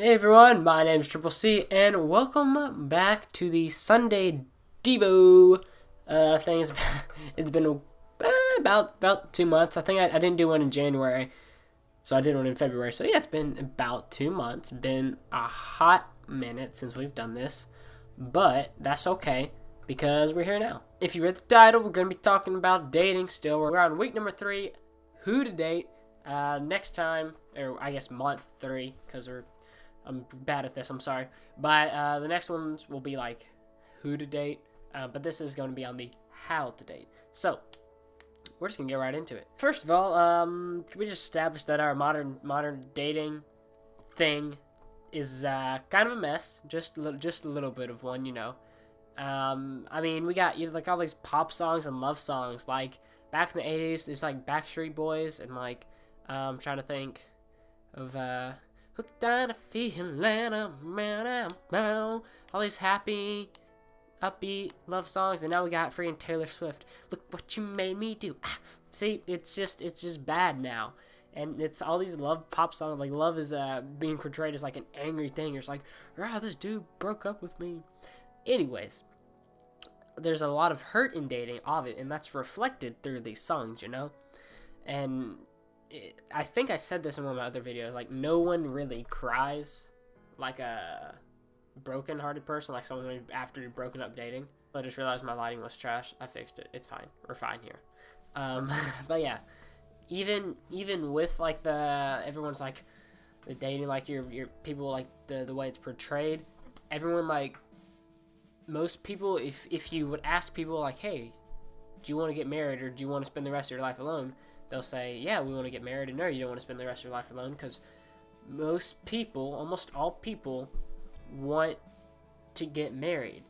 Hey everyone, my name is Triple C, and welcome back to the Sunday Devo thing. It's been about 2 months. I think I didn't do one in January, so I did one in February. So yeah, it's been about 2 months. Been a hot minute since we've done this, but that's okay because we're here now. If you read the title, we're gonna be talking about dating. Still, we're on week number 3. Who to date? Next time, or I guess month 3, because I'm bad at this, I'm sorry. But the next ones will be like who to date. But this is going to be on the how to date. So, we're just going to get right into it. First of all, can we just establish that our modern dating thing is kind of a mess. Just a little bit of one, you know. I mean, we got like all these pop songs and love songs. Like, back in the 80s, there's like Backstreet Boys and like, I'm trying to think of, hooked on a feeling, all these happy, upbeat love songs, and now we got freaking Taylor Swift. Look what you made me do. See, it's just bad now, and it's all these love pop songs. Like love is being portrayed as like an angry thing. It's like, this dude broke up with me. Anyways, there's a lot of hurt in dating, of it, and that's reflected through these songs, you know, and. I think I said this in one of my other videos, like, no one really cries like a broken-hearted person, like someone after broken up dating. I just realized my lighting was trash. I fixed it. It's fine. We're fine here. But yeah, even with, like, everyone's, like, the dating, like, your people, like, the way it's portrayed, everyone, like, most people, if you would ask people, like, hey, do you want to get married, or do you want to spend the rest of your life alone? They'll say, yeah, we want to get married, and no, you don't want to spend the rest of your life alone, because most people, almost all people, want to get married.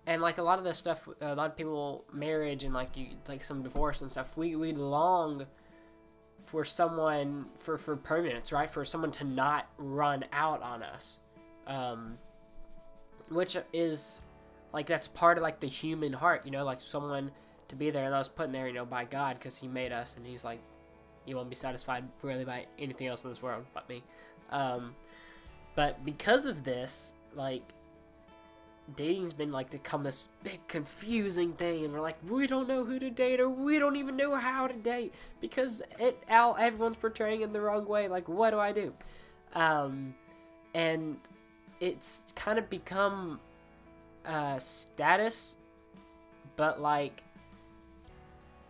And, like, a lot of this stuff, a lot of people, marriage and, like, some divorce and stuff, we long for someone, for permanence, right? For someone to not run out on us. Which is, like, that's part of, like, the human heart, you know, like, someone to be there, and that was put in there, you know, by God, because he made us, and he's like, you won't be satisfied really by anything else in this world but me. But because of this, like, dating's been, like, become this big confusing thing, and we're like, we don't know who to date, or we don't even know how to date, because everyone's portraying in the wrong way. Like, what do I do? And it's kind of become status, but, like,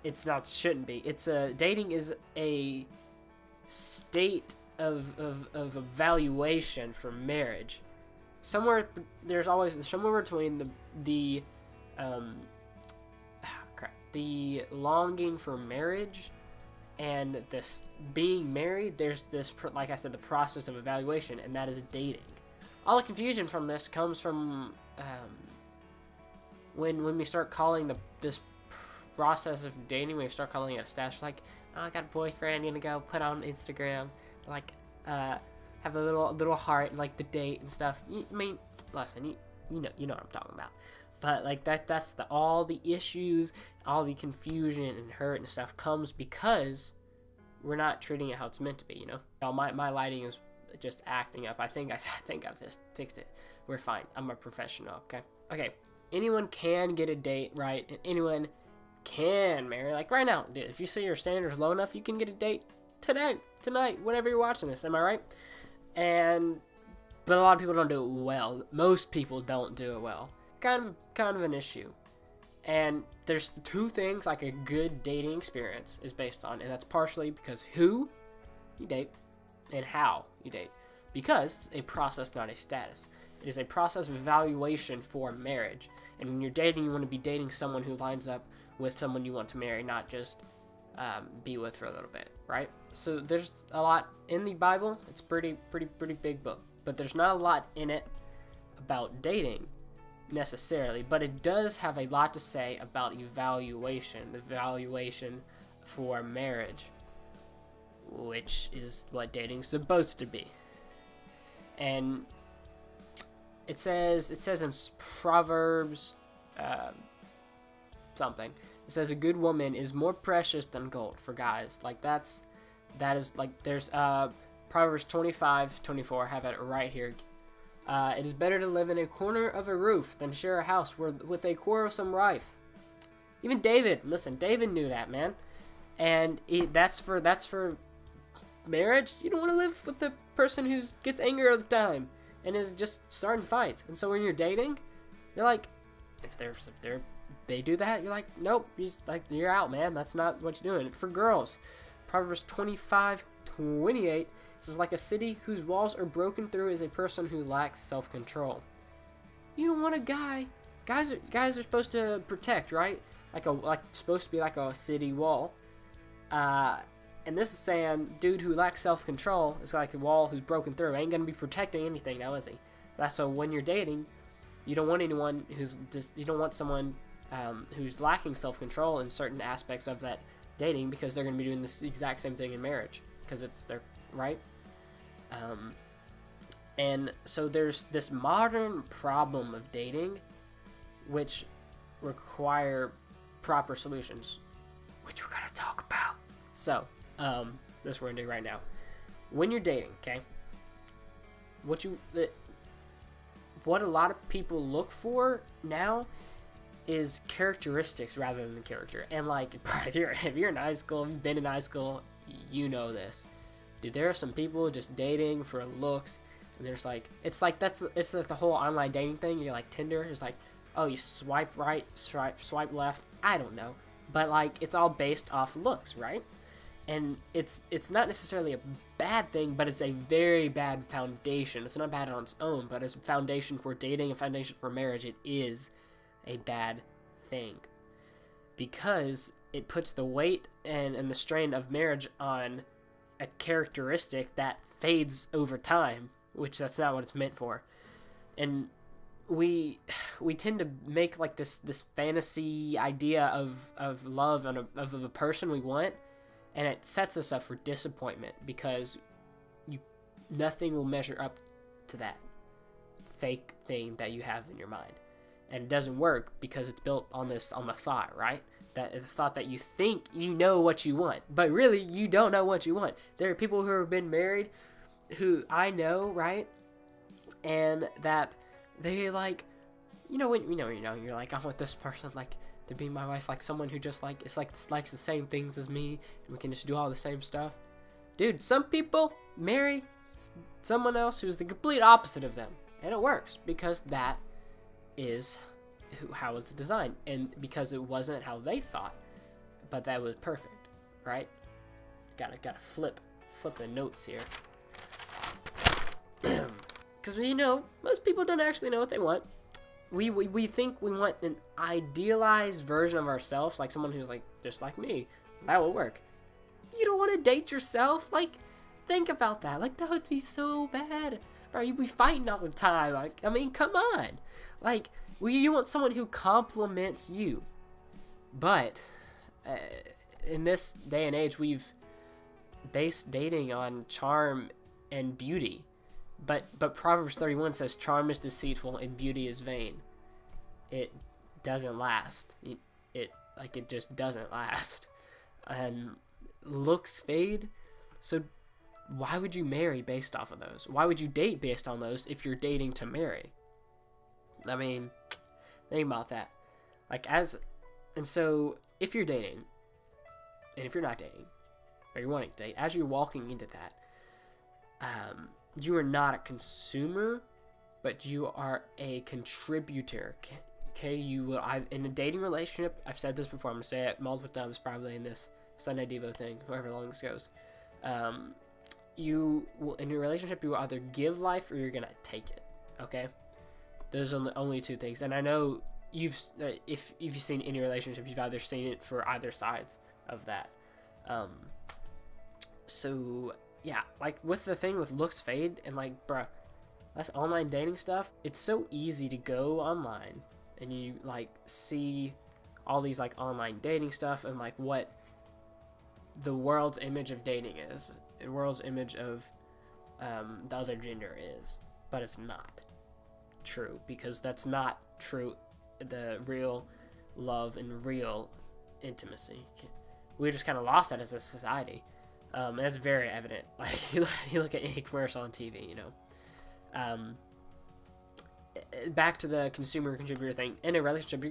it's not, shouldn't be. Dating is a state of evaluation for marriage. There's always somewhere between the longing for marriage and this being married. There's this, like I said, the process of evaluation, and that is dating. All the confusion from this comes from when we start calling this process of dating, when we start calling it a status, like, oh, I got a boyfriend, I'm gonna go put on Instagram, like, have a little heart and, like, the date and stuff. I mean, listen, you know what I'm talking about. But, like, that's all the issues, all the confusion and hurt and stuff comes because we're not treating it how it's meant to be, you know. My lighting is just acting up. I think I've just fixed it. We're fine. I'm a professional. Okay. Anyone can get a date, right? And anyone can marry. Like, right now, if you see your standards low enough, you can get a date tonight, whenever you're watching this. Am I right? But a lot of people don't do it well. Most people don't do it well. Kind of an issue. And there's 2 things, like, a good dating experience is based on, and that's partially because who you date and how you date. Because it's a process, not a status. It is a process of evaluation for marriage. And when you're dating, you want to be dating someone who lines up with someone you want to marry, not just be with for a little bit, right? So there's a lot in the Bible. It's pretty big book, but there's not a lot in it about dating necessarily, but it does have a lot to say about the evaluation for marriage, which is what dating's supposed to be. And it says in Proverbs something. It says a good woman is more precious than gold for guys. Like, that is like, there's Proverbs 25:24. Have it right here. It is better to live in a corner of a roof than share a house with a quarrelsome wife. Even David, listen, David knew that, man. And that's for marriage. You don't want to live with the person who gets angry all the time and is just starting fights. And so when you're dating, you're like, if they do that, you're like, nope, you're out, man. That's not what you're doing. For girls, Proverbs 25:28 says, like a city whose walls are broken through is a person who lacks self-control. You don't want a guy. Guys are supposed to protect, right? Like supposed to be like a city wall. And this is saying, dude who lacks self-control is like a wall who's broken through. Ain't gonna be protecting anything now, is he? That's so when you're dating, you don't want anyone you don't want someone who's lacking self-control in certain aspects of that dating, because they're gonna be doing this exact same thing in marriage, because it's their right. And so there's this modern problem of dating, which require proper solutions, which we're gonna talk about. So, this we're gonna do right now. When you're dating, okay, what a lot of people look for now is characteristics rather than the character. And like, if you're in high school, if you've been in high school, you know this. Dude, there are some people just dating for looks, and there's like, it's like the whole online dating thing. You're like Tinder, it's like, oh, you swipe right, swipe left. I don't know, but like, it's all based off looks, right? And it's not necessarily a bad thing, but it's a very bad foundation. It's not bad on its own, but as a foundation for dating, a foundation for marriage, it is a bad thing, because it puts the weight and the strain of marriage on a characteristic that fades over time, which that's not what it's meant for. And we tend to make like this fantasy idea of love and of a person we want, and it sets us up for disappointment, because nothing will measure up to that fake thing that you have in your mind. And it doesn't work because it's built on the thought, right? That the thought that you think you know what you want, but really you don't know what you want. There are people who have been married who I know, right? And that they like, you're like, I want this person like to be my wife, like someone who just like, it's like likes the same things as me, and we can just do all the same stuff. Dude, some people marry someone else who's the complete opposite of them, and it works because that is how it's designed, and because it wasn't how they thought, but that was perfect, right? Gotta flip the notes here, because most people don't actually know what they want. We think we want an idealized version of ourselves, like someone who's like just like me. That will work. You don't want to date yourself. Like, think about that. Like, that would be so bad, bro. You'd be fighting all the time. Like, I mean, come on. Like, you want someone who compliments you. But in this day and age, we've based dating on charm and beauty. But Proverbs 31 says charm is deceitful and beauty is vain. It doesn't last. It just doesn't last. And looks fade. So why would you marry based off of those? Why would you date based on those if you're dating to marry? I mean, think about that. And so if you're dating, and if you're not dating, or you're wanting to date, as you're walking into that, you are not a consumer, but you are a contributor. Okay, you will, in a dating relationship, I've said this before, I'm going to say it multiple times probably in this Sunday Devo thing, however long this goes. You will, in your relationship, you will either give life or you're going to take it, okay? Those are the only two things. And I know if you've seen any relationship, you've either seen it for either sides of that. So yeah, like with the thing with looks fade, and like, bruh, that's online dating stuff. It's so easy to go online and you like see all these like online dating stuff and like what the world's image of dating is, the world's image of the other gender is, but it's not true, because that's not true. The real love and real intimacy, we just kind of lost that as a society. That's very evident. Like you look at any commercial on TV, you know. Back to the consumer contributor thing. In a relationship,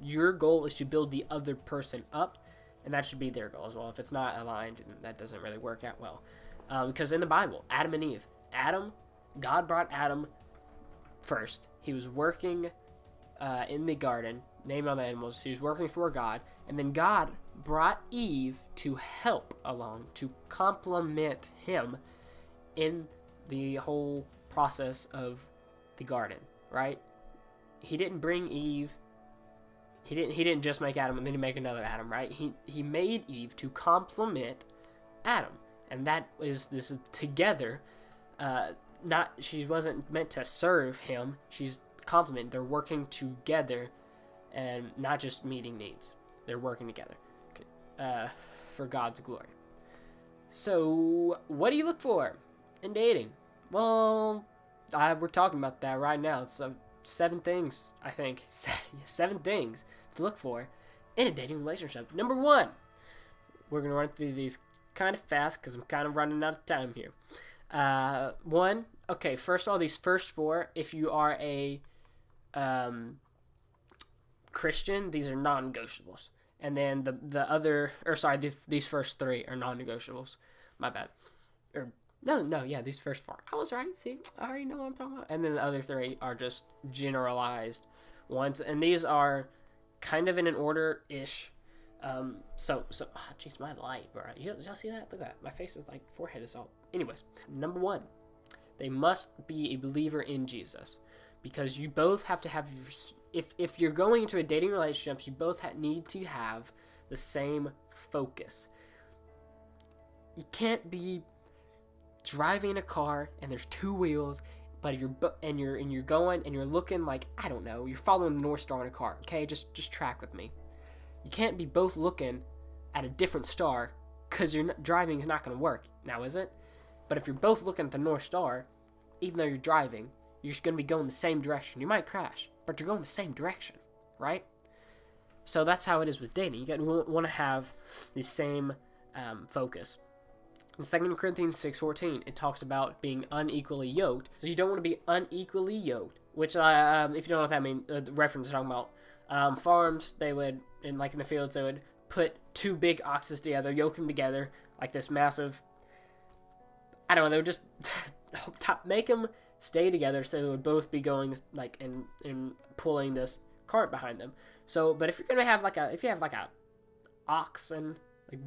your goal is to build the other person up, and that should be their goal as well. If it's not aligned, that doesn't really work out well. Because in the Bible, Adam and Eve, God brought Adam first. He was working in the garden, naming all the animals. He was working for God, and then God brought Eve to help along, to complement him in the whole process of the garden, right? He didn't bring Eve. He didn't just make Adam and then he make another Adam, right? He made Eve to complement Adam, and this is together. She wasn't meant to serve him. She's complement. They're working together, and not just meeting needs. They're working together for God's glory. So, what do you look for in dating? Well, we're talking about that right now. So 7 things, I think. 7 things to look for in a dating relationship. Number 1, we're going to run through these kind of fast because I'm kind of running out of time here. 1, okay, first of all, these first 4, if you are a Christian, these are non-negotiables. And then these first 3 are non-negotiables. My bad. These first 4. I was right. See, I already know what I'm talking about. And then the other 3 are just generalized ones, and these are kind of in an order-ish. Jeez, my light, bro. Y'all see that? Look at that. My face is like, forehead is all. Anyways, number 1, they must be a believer in Jesus, because you both have to have. If you're going into a dating relationship, you both need to have the same focus. You can't be driving a car and there's 2 wheels, but you're going and you're looking like, I don't know, you're following the North Star in a car. Okay, just track with me. You can't be both looking at a different star, because driving is not going to work. Now, is it? But if you're both looking at the North Star, even though you're driving, you're just going to be going the same direction. You might crash, but you're going the same direction, right? So that's how it is with dating. You want to have the same focus. In 2 Corinthians 6:14, it talks about being unequally yoked. So you don't want to be unequally yoked, which, if you don't know what that means, the reference is talking about farms. They would, in the fields, they would put 2 big oxes together, yoke them together, like this massive, I don't know, they would just make them stay together so they would both be going, and pulling this cart behind them. So, but if you're going to have, if you have, a oxen,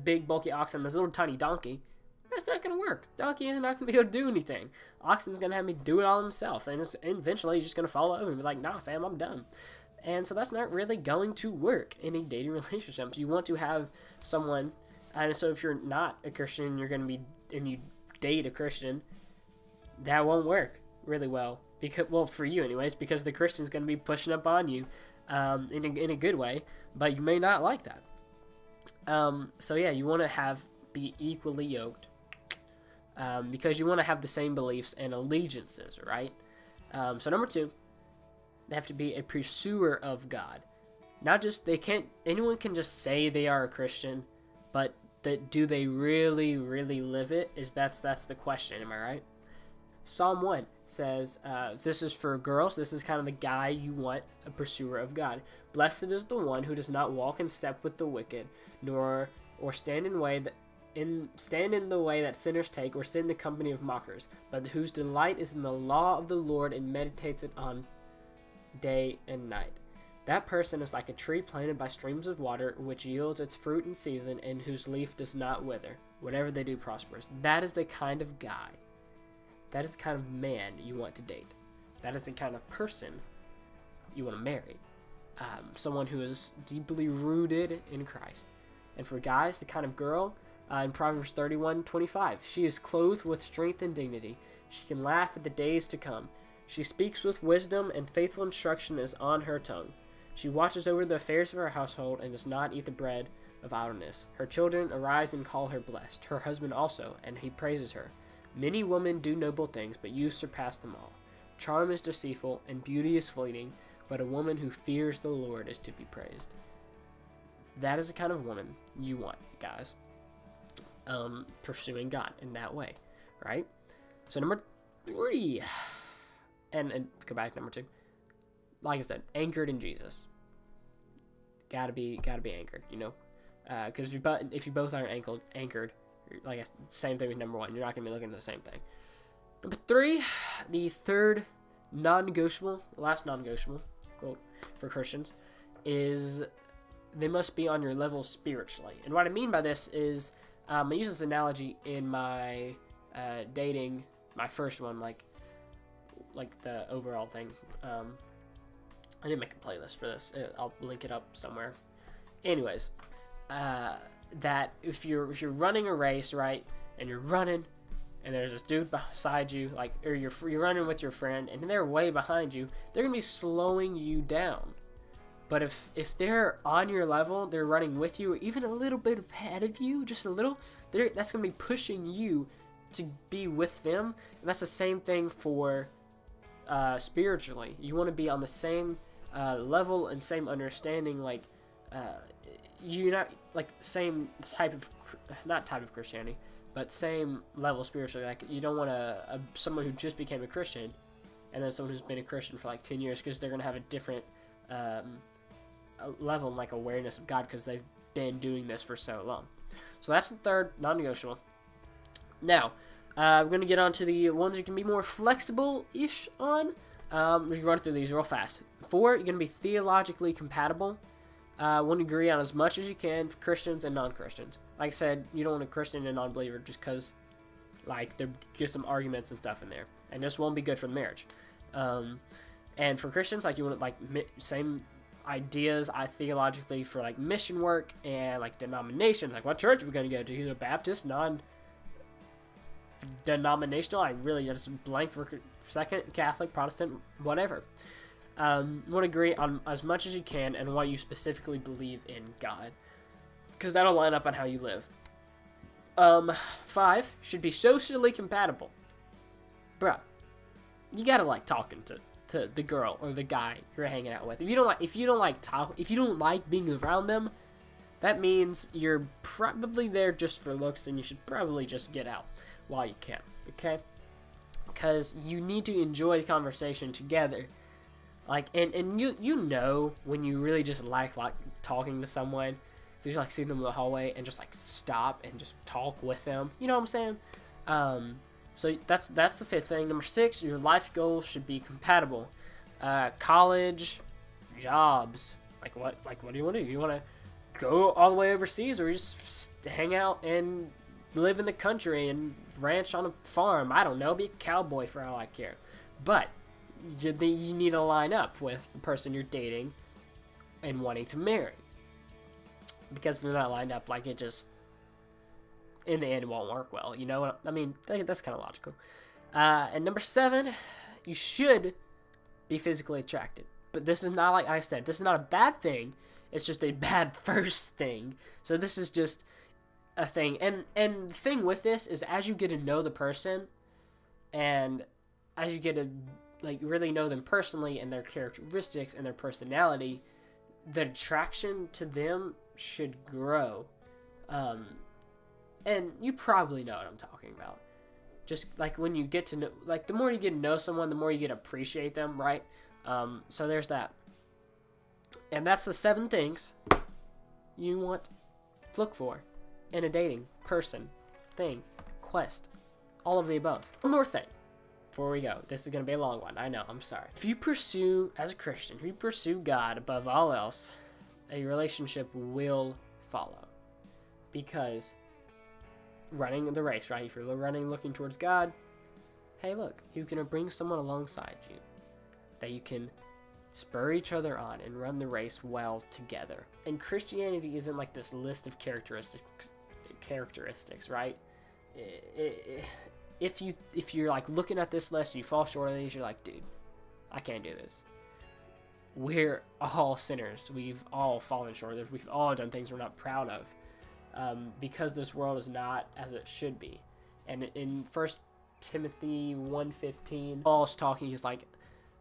big, bulky oxen, and this little tiny donkey, that's not going to work. Donkey is not going to be able to do anything. Oxen's going to have me do it all himself, and eventually he's just going to fall over and be like, nah, fam, I'm done. And so that's not really going to work in a dating relationship. You want to have someone, and so if you're not a Christian, and you date a Christian, that won't work really well. For you anyways, because the Christian's going to be pushing up on you in a good way, but you may not like that. You want to be equally yoked, because you want to have the same beliefs and allegiances, right? So number 2, they have to be a pursuer of God. Not just, anyone can just say they are a Christian, but do they really, really live it? That's the question, am I right? Psalm 1 says, this is for girls, this is kind of the guy you want, a pursuer of God. Blessed is the one who does not walk in step with the wicked, nor stand in the way that sinners take, or sit in the company of mockers, but whose delight is in the law of the Lord, and meditates it on day and night. That person is like a tree planted by streams of water, which yields its fruit in season, and whose leaf does not wither. Whatever they do prospers. That is the kind of guy, that is the kind of man you want to date. That is the kind of person you want to marry. Someone who is deeply rooted in Christ. And for guys, the kind of girl, in Proverbs 31:25, she is clothed with strength and dignity. She can laugh at the days to come. She speaks with wisdom, and faithful instruction is on her tongue. She watches over the affairs of her household, and does not eat the bread of idleness. Her children arise and call her blessed, her husband also, and he praises her. Many women do noble things, but you surpass them all. Charm is deceitful, and beauty is fleeting, but a woman who fears the Lord is to be praised. That is the kind of woman you want, guys. pursuing God in that way, right? So number 3, and go back to number 2. Like I said, anchored in Jesus. Gotta be anchored, you know, because if you both aren't anchored, like same thing with number 1. You're not gonna be looking at the same thing. Number 3, the third non-negotiable, last non-negotiable quote for Christians is they must be on your level spiritually. And what I mean by this is I use this analogy in my dating, my first one, like the overall thing. I didn't make a playlist for this. I'll link it up somewhere. Anyways, that if you're running a race, right, and you're running, and there's this dude beside you, like, or you're running with your friend, and they're way behind you, they're gonna be slowing you down. But if they're on your level, they're running with you, or even a little bit ahead of you, just a little, that's gonna be pushing you to be with them. And that's the same thing for spiritually. You want to be on the same level and same understanding, like you're not like same not type of Christianity, but same level spiritually. Like you don't want someone who just became a Christian and then someone who's been a Christian for like 10 years, because they're gonna have a different level and like awareness of God because they've been doing this for so long. So that's the third non-negotiable. Now we're going to get on to the ones you can be more flexible-ish on. We can run through these real fast. 4, you're going to be theologically compatible. Want to agree on as much as you can for Christians and non-Christians. Like I said, you don't want a Christian and a non-believer just because like there get some arguments and stuff in there, and this won't be good for the marriage. And for Christians, like you want like same ideas theologically for like mission work and like denominations. Like what church are we going to go to? Either Baptist, non-denominational. I really just blank for a second. Catholic, Protestant, whatever. Want to agree on as much as you can and what you specifically believe in God, because that'll line up on how you live. 5, should be socially compatible. Bruh, you gotta like talking to the girl or the guy you're hanging out with. If you don't like being around them, that means you're probably there just for looks, and you should probably just get out while you can. Okay? Because you need to enjoy the conversation together. Like, and you know when you really just like talking to someone, because you like see them in the hallway and just like stop and just talk with them. You know what I'm saying? So that's the 5th thing. Number 6, your life goals should be compatible. College, jobs. Like what do you want to do? You want to go all the way overseas, or just hang out and live in the country and ranch on a farm? I don't know. Be a cowboy for all I care. But you need to line up with the person you're dating and wanting to marry. Because if you're not lined up, like it just, in the end, it won't work well. You know what I mean? That's kind of logical. And number 7, you should be physically attracted. But this is not, like I said, this is not a bad thing. It's just a bad first thing. So this is just a thing. And the thing with this is, as you get to know the person, and as you get to like really know them personally and their characteristics and their personality, the attraction to them should grow. And you probably know what I'm talking about. Just like when you get to know, like the more you get to know someone, the more you get to appreciate them, right? So there's that. And that's the 7 things you want to look for in a dating person, thing, quest, all of the above. One more thing before we go. This is going to be a long one. I know, I'm sorry. If you pursue, as a Christian, if you pursue God above all else, a relationship will follow. Because running the race, right? If you're running looking towards God, hey, look, He's going to bring someone alongside you that you can spur each other on and run the race well together. And Christianity isn't like this list of characteristics, right? If you're like looking at this list, you fall short of these, you're like, dude, I can't do this. We're all sinners. We've all fallen short of this. We've all done things we're not proud of. Because this world is not as it should be. And in 1 Timothy 1:15, Paul's talking, he's like,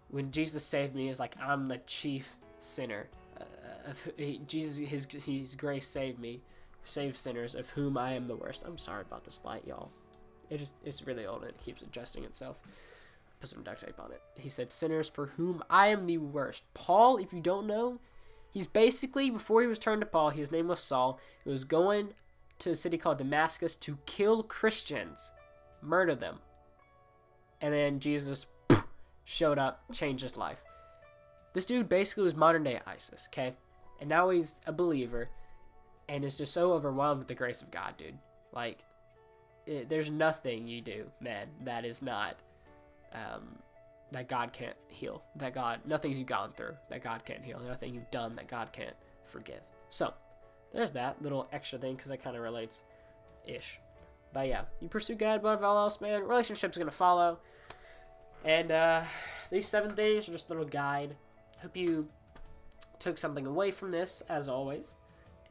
when Jesus saved me, he's like, I'm the chief sinner. Jesus, his grace saved me. save sinners, of whom I am the worst. I'm sorry about this light, y'all. It's really old and it keeps adjusting itself. Put some duct tape on it. He said, sinners for whom I am the worst. Paul, if you don't know, he's basically, before he was turned to Paul, his name was Saul. He was going to a city called Damascus to kill Christians, murder them. And then Jesus showed up, changed his life. This dude basically was modern day ISIS, okay? And now he's a believer and is just so overwhelmed with the grace of God, dude. Like, there's nothing you do, man, that is not, that God can't heal. Nothing you've gone through that God can't heal. Nothing you've done that God can't forgive. So, there's that little extra thing, because that kind of relates-ish. But yeah, you pursue God above all else, man. Relationship's going to follow. And these 7 things are just a little guide. Hope you took something away from this, as always.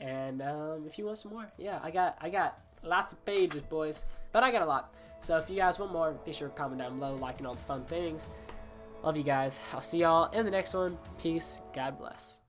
And if you want some more, yeah, I got lots of pages, boys. But I got a lot. So if you guys want more, be sure to comment down below, liking all the fun things. Love you guys. I'll see y'all in the next one. Peace. God bless.